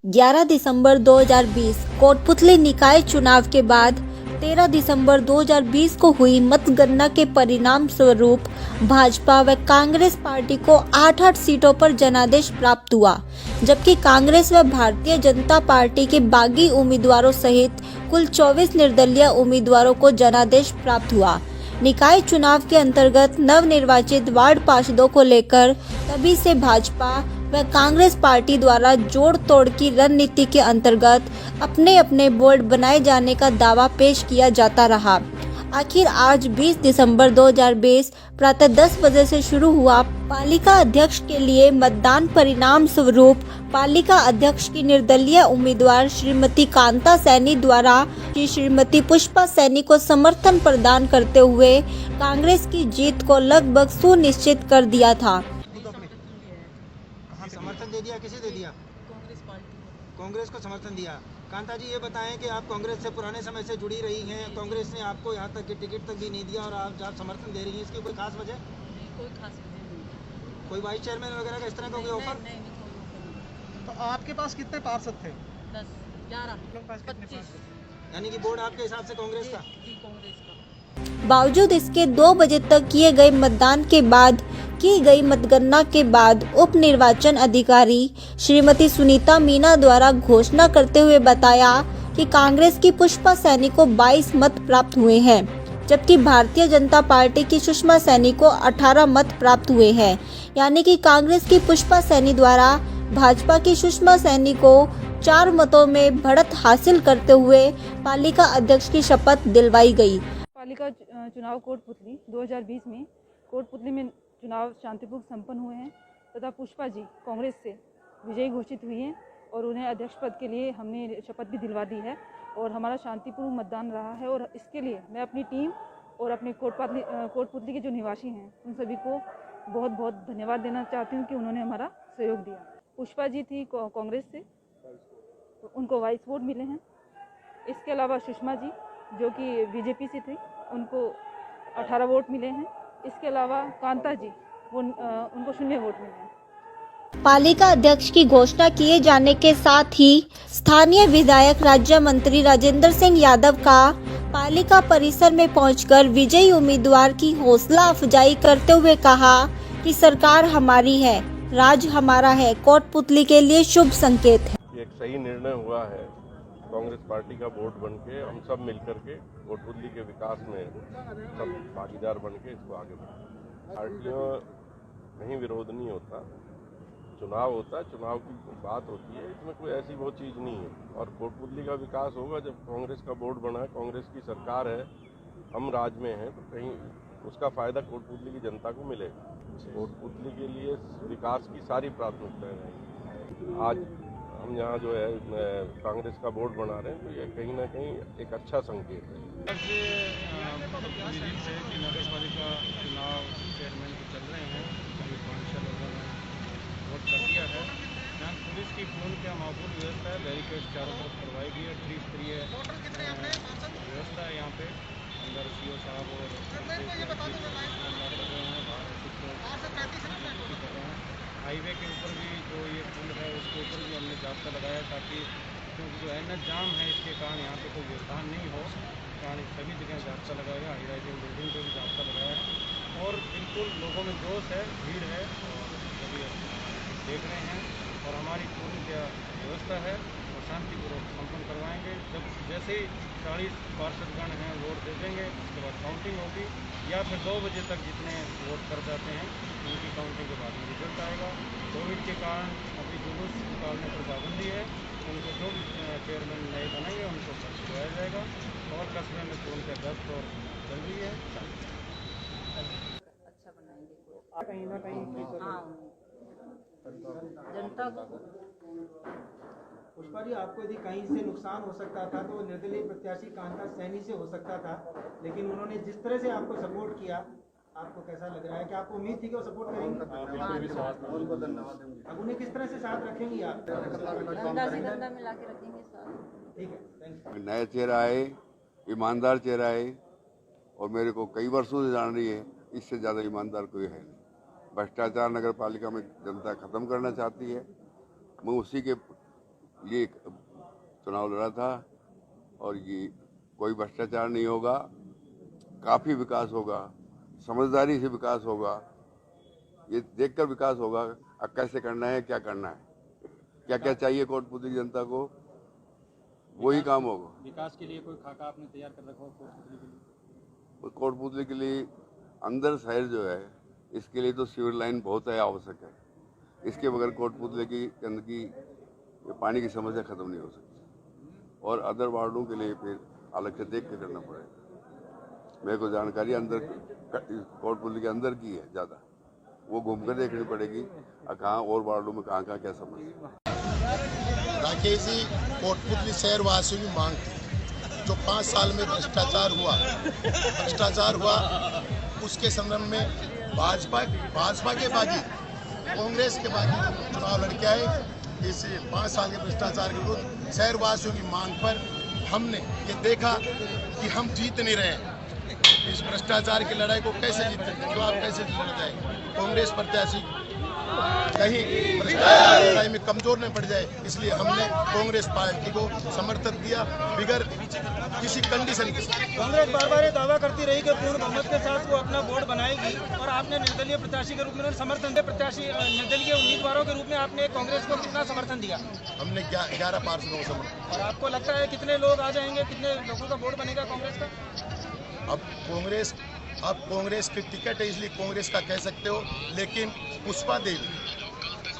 11 दिसंबर 2020 कोटपुतली निकाय चुनाव के बाद 13 दिसंबर 2020 को हुई मतगणना के परिणाम स्वरूप भाजपा व कांग्रेस पार्टी को 8-8 सीटों पर जनादेश प्राप्त हुआ, जबकि कांग्रेस व भारतीय जनता पार्टी के बागी उम्मीदवारों सहित कुल 24 निर्दलीय उम्मीदवारों को जनादेश प्राप्त हुआ। निकाय चुनाव के अंतर्गत नवनिर्वाचित वार्ड पार्षदों को लेकर तभी से भाजपा व कांग्रेस पार्टी द्वारा जोड़ तोड़ की रणनीति के अंतर्गत अपने अपने बोर्ड बनाए जाने का दावा पेश किया जाता रहा। आखिर आज 20 दिसंबर 2020 प्रातः 10 बजे से शुरू हुआ पालिका अध्यक्ष के लिए मतदान। परिणाम स्वरूप पालिका अध्यक्ष की निर्दलीय उम्मीदवार श्रीमती कांता सैनी द्वारा श्रीमती पुष्पा सैनी को समर्थन प्रदान करते हुए कांग्रेस की जीत को लगभग सुनिश्चित कर दिया था। समर्थन दे दिया, किसे दे दिया? कांग्रेस पार्टी कांग्रेस को समर्थन दिया। कांता जी, ये बताएं कि आप कांग्रेस से पुराने समय से जुड़ी रही हैं, कांग्रेस ने आपको यहाँ तक कि टिकट तक भी नहीं दिया और आप समर्थन दे रही हैं, इसकी कोई खास वजह? नहीं, कोई खास वजह नहीं। कोई वाइस चेयरमैन वगैरह का इस तरह का कोई ऑफर? नहीं, कोई ऑफर नहीं। तो आपके पास कितने पार्षद थे? 10, 11, 25। यानी कि बोर्ड आपके हिसाब से कांग्रेस का? जी, कांग्रेस का। बावजूद इसके 2 बजे तक किए गए मतदान के बाद की गई मतगणना के बाद उप निर्वाचन अधिकारी श्रीमती सुनीता मीना द्वारा घोषणा करते हुए बताया कि कांग्रेस की पुष्पा सैनी को 22 मत प्राप्त हुए हैं, जबकि भारतीय जनता पार्टी की सुषमा सैनी को 18 मत प्राप्त हुए हैं। यानी कि कांग्रेस की पुष्पा सैनी द्वारा भाजपा की सुषमा सैनी को 4 मतों में बढ़त हासिल करते हुए पालिका अध्यक्ष की शपथ दिलवाई गई। पालिका चुनाव कोटपुतली 2020 में कोटपुतली में चुनाव शांतिपूर्वक संपन्न हुए हैं तथा पुष्पा जी कांग्रेस से विजयी घोषित हुई हैं और उन्हें अध्यक्ष पद के लिए हमने शपथ भी दिलवा दी है और हमारा शांतिपूर्वक मतदान रहा है। और इसके लिए मैं अपनी टीम और अपने कोटपुतली के जो निवासी हैं उन सभी को बहुत बहुत धन्यवाद देना चाहती हूँ कि उन्होंने हमारा सहयोग दिया। पुष्पा जी थी कांग्रेस से, तो उनको 22 वोट मिले हैं। इसके अलावा सुषमा जी जो कि बीजेपी से थी, उनको 18 वोट मिले हैं। इसके अलावा कांता जी उनको 0 वोट मिले हैं। पालिका अध्यक्ष की घोषणा किए जाने के साथ ही स्थानीय विधायक राज्य मंत्री राजेंद्र सिंह यादव का पालिका परिसर में पहुंचकर विजयी उम्मीदवार की हौसला अफजाई करते हुए कहा कि सरकार हमारी है, राज हमारा है, कोटपुतली के लिए शुभ संकेत है। एक सही निर्णय हुआ है, कांग्रेस पार्टी का बोर्ड बनके हम सब मिलकर के कोटपुतली के विकास में सब भागीदार बनके इसको आगे बढ़ाएं। पार्टियों नहीं विरोध नहीं होता, चुनाव होता है, चुनाव की बात होती है, इसमें कोई ऐसी वो चीज़ नहीं है। और कोटपुतली का विकास होगा जब कांग्रेस का बोर्ड बना है, कांग्रेस की सरकार है, हम राज में हैं, तो कहीं उसका फ़ायदा कोटपुतली की जनता को मिलेगा। कोटपुतली के लिए विकास की सारी प्राथमिकताएं रहेंगी। आज हम यहाँ जो है कांग्रेस का बोर्ड बना रहे हैं, तो ये कहीं ना कहीं एक अच्छा संकेत है। नगर पालिका चुनाव चेयरमैन को चल रहे हैं, काउंसिल लोगों ने वोट कर दिया है। यहाँ पुलिस की पूर्ण क्या माकूल व्यवस्था है, बैरिकेड चारों तरफ करवाई गई है, त्रिस्तरीय व्यवस्था है। यहाँ पे अंदर सीओ साहब और हाईवे के ऊपर भी जो ये पुल है उसके ऊपर भी हमने जाब्ता लगाया ताकि क्योंकि जो NH जाम है इसके कारण यहाँ पे कोई व्यवधान नहीं हो, कारण सभी जगह जाब्ता लगाया, हाई राइजिंग बिल्डिंग पे भी जाब्ता लगाया और बिल्कुल लोगों में जोश है, भीड़ है और सभी देख रहे हैं और हमारी पूरी क्या व्यवस्था है और शांतिपूर्वक संपन्न करवाएंगे। जब जैसे ही 40 पार्षदगण हैं वोट दे देंगे, उसके बाद काउंटिंग होगी या फिर 2 बजे तक जितने वोट कर जाते हैं उनकी काउंटिंग के बाद में रिजल्ट आएगा। कोविड के कारण अभी जुलूस निकालने पर पाबंदी है, उनको जो चेयरमैन नए बनेंगे उनको करवाया जाएगा और कस्बे में तो उनका दस्त और चल रही है। अच्छा बनाएंगे कहीं ना कहीं जनता को। पुष्पा जी, आपको यदि कहीं से नुकसान हो सकता था तो निर्दलीय प्रत्याशी कांता सैनी से हो सकता था, लेकिन उन्होंने जिस तरह से आपको सपोर्ट किया, आपको कैसा लग रहा है कि आपको उम्मीद थी कि वो सपोर्ट करेंगे? अब उन्हें किस तरह से साथ रखेंगी आप? धंधा से धंधा मिला के रखेंगे साथ। ठीक है, थैंक यू। नया चेहरा है, ईमानदार चेहरा है और मेरे को कई वर्षों से जान रही है, इससे ज़्यादा ईमानदार कोई है नहीं। भ्रष्टाचार नगर पालिका में जनता खत्म करना चाहती है, मैं उसी के लिए चुनाव लड़ा था और ये कोई भ्रष्टाचार नहीं होगा, काफ़ी विकास होगा, समझदारी से विकास होगा, ये देखकर विकास होगा। अब कैसे करना है, क्या करना है, क्या क्या चाहिए कोटपुतली जनता को, वही काम होगा। विकास के लिए कोई खाका आपने तैयार कर रखा हो कोटपुतली के लिए? कोटपुतली के लिए अंदर शहर जो है, इसके लिए तो सीवर लाइन बहुत है, आवश्यक है। इसके बगैर कोटपुतली की गंदगी, पानी की समस्या खत्म नहीं हो सकती। और अदर वार्डों के लिए फिर अलग से देख के करना पड़ेगा। मेरे को जानकारी अंदर कोटपुतली के अंदर की है ज़्यादा, वो घूम कर देखनी पड़ेगी कहाँ और वार्डों में कहाँ कहाँ क्या समस्या। राकेश जी, कोटपुतली शहर वासियों की मांग थी, जो 5 साल में भ्रष्टाचार हुआ उसके संदर्भ में भाजपा के बागी, कांग्रेस के बागी चुनाव लड़के आए। इस 5 साल के भ्रष्टाचार के विरुद्ध शहर वासियों की मांग पर हमने ये देखा कि हम जीत नहीं रहे, इस भ्रष्टाचार की लड़ाई को कैसे जीते, चुनाव कैसे जीता जाए। कांग्रेस प्रत्याशी कहीं भ्रष्टाचार की लड़ाई में कमजोर न पड़ जाए, इसलिए हमने कांग्रेस पार्टी को समर्थन दिया बिगर किसी कंडीशन के। कांग्रेस बार बार ये दावा करती रही कि पूर्ण बहुमत के साथ वो अपना बोर्ड बनाएगी, और आपने निर्दलीय प्रत्याशी के रूप में समर्थन दिया। प्रत्याशी निर्दलीय उम्मीदवारों के रूप में आपने कांग्रेस को कितना समर्थन दिया? हमने 11 पार्षदों को समर्थन। और आपको लगता है कितने लोग आ जाएंगे, कितने लोगों का वोट बनेगा कांग्रेस का? अब कांग्रेस की टिकट है इसलिए कांग्रेस का कह सकते हो, लेकिन पुष्पा देवी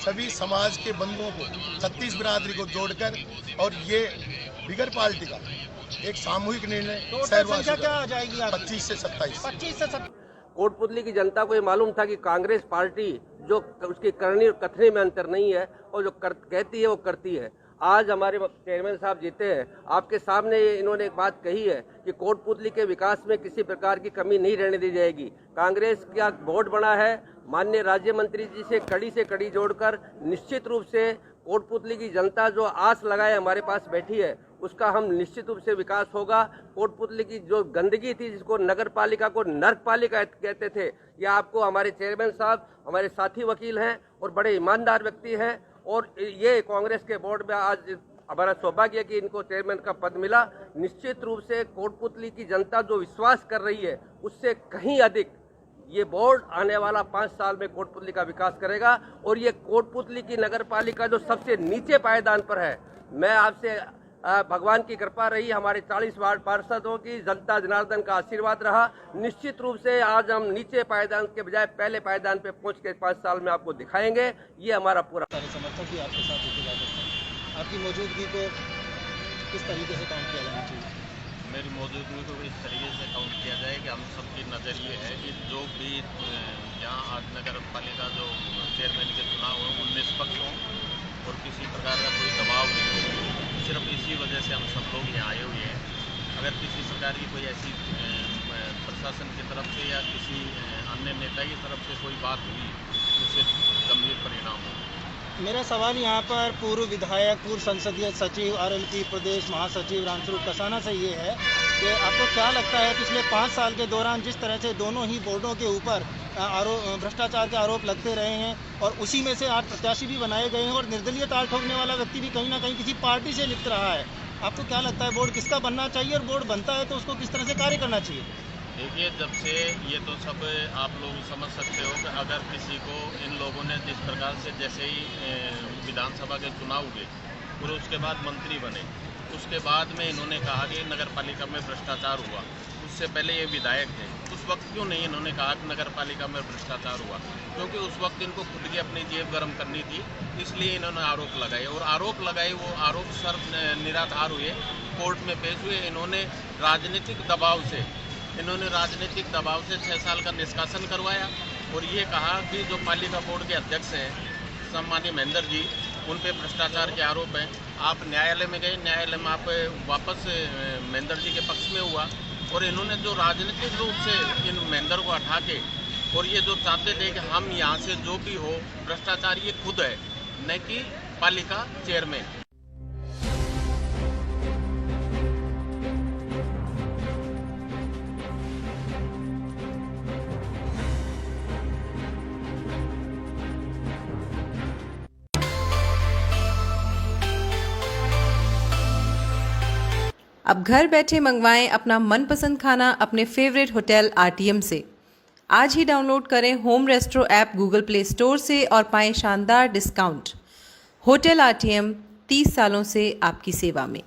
सभी समाज के बंधुओं को, 36 बिरादरी को जोड़कर, और ये बिगर पार्टी का एक सामूहिक निर्णय संख्या क्या आ जाएगी? 25 से 27। कोटपुतली की जनता को ये मालूम था कि कांग्रेस पार्टी जो उसकी करनी और कथनी में अंतर नहीं है, और जो कहती है वो करती है। आज हमारे चेयरमैन साहब जीते हैं, आपके सामने इन्होंने एक बात कही है कि कोटपुतली के विकास में किसी प्रकार की कमी नहीं रहने दी जाएगी। कांग्रेस का बोर्ड बना है, माननीय राज्य मंत्री जी से कड़ी जोड़कर निश्चित रूप से कोटपुतली की जनता जो आस लगाए हमारे पास बैठी है, उसका हम निश्चित रूप से विकास होगा। कोटपुतली की जो गंदगी थी, जिसको नगर पालिका को नर्क पालिका कहते थे, यह आपको हमारे चेयरमैन साहब हमारे साथी वकील हैं और बड़े ईमानदार व्यक्ति हैं, और ये कांग्रेस के बोर्ड में आज हमारा सौभाग्य कि इनको चेयरमैन का पद मिला। निश्चित रूप से कोटपुतली की जनता जो विश्वास कर रही है, उससे कहीं अधिक ये बोर्ड आने वाला 5 साल में कोटपुतली का विकास करेगा। और ये कोटपुतली की नगर पालिका जो सबसे नीचे पायदान पर है, मैं आपसे भगवान की कृपा रही, हमारे 40 वार्ड पार्षदों की, जनता जनार्दन का आशीर्वाद रहा। निश्चित रूप से आज हम नीचे पायदान के बजाय पहले पायदान पे पहुंच के 5 साल में आपको दिखाएंगे। ये हमारा पूरा समर्थक भी आपके साथ आपकी मौजूदगी को किस तरीके से काउंट किया जाना चाहिए? मेरी मौजूदगी को इस तरीके से काउंट किया जाए कि हम सबकी नज़र ये है कि जो भी यहाँ आज नगर पालिका जो चेयरमैन के चुनाव हों वो निष्पक्ष हों और किसी प्रकार का कोई दबाव नहीं हो। सिर्फ इसी वजह से हम सब लोग यहाँ आए हुए हैं। अगर किसी प्रकार की कोई ऐसी प्रशासन की तरफ से या किसी अन्य नेता की तरफ से कोई बात हुई तो उससे गंभीर परिणाम हो। मेरा सवाल यहाँ पर पूर्व विधायक, पूर्व संसदीय सचिव, आरएलपी प्रदेश महासचिव रामस्वरूप कसाना से ये है कि आपको क्या लगता है पिछले 5 साल के दौरान जिस तरह से दोनों ही बोर्डों के ऊपर भ्रष्टाचार के आरोप लगते रहे हैं, और उसी में से आज प्रत्याशी भी बनाए गए हैं, और निर्दलीय ताल ठोकने वाला व्यक्ति भी कहीं ना कहीं किसी पार्टी से लिप्त रहा है, आपको क्या लगता है बोर्ड किसका बनना चाहिए, और बोर्ड बनता है तो उसको किस तरह से कार्य करना चाहिए? देखिए, जब से ये तो सब आप लोग समझ सकते हो कि अगर किसी को इन लोगों ने जिस प्रकार से, जैसे ही विधानसभा के चुनाव हुए और उसके बाद मंत्री बने, उसके बाद में इन्होंने कहा कि नगर पालिका में भ्रष्टाचार हुआ। उससे पहले ये विधायक थे, उस वक्त क्यों नहीं इन्होंने कहा कि नगर पालिका में भ्रष्टाचार हुआ? क्योंकि उस वक्त इनको खुद की अपनी जेब गर्म करनी थी, इसलिए इन्होंने आरोप लगाए, और आरोप लगाए वो आरोप सर्व निराधार हुए, कोर्ट में पेश हुए। इन्होंने राजनीतिक दबाव से 6 साल का निष्कासन करवाया, और ये कहा कि जो पालिका बोर्ड के अध्यक्ष हैं सम्मानीय महेंद्र जी, उन पे भ्रष्टाचार के आरोप हैं। आप न्यायालय में गए, न्यायालय में आप वापस महेंद्र जी के पक्ष में हुआ, और इन्होंने जो राजनीतिक रूप से इन महेंद्र को हटा के, और ये जो चाहते थे कि हम यहाँ से जो भी हो भ्रष्टाचार ये खुद है, न कि पालिका चेयरमैन। अब घर बैठे मंगवाएं अपना मनपसंद खाना अपने फेवरेट होटल आरटीएम से। आज ही डाउनलोड करें home restaurant app Google play store से और पाएं शानदार डिस्काउंट। होटल आरटीएम 30 सालों से आपकी सेवा में।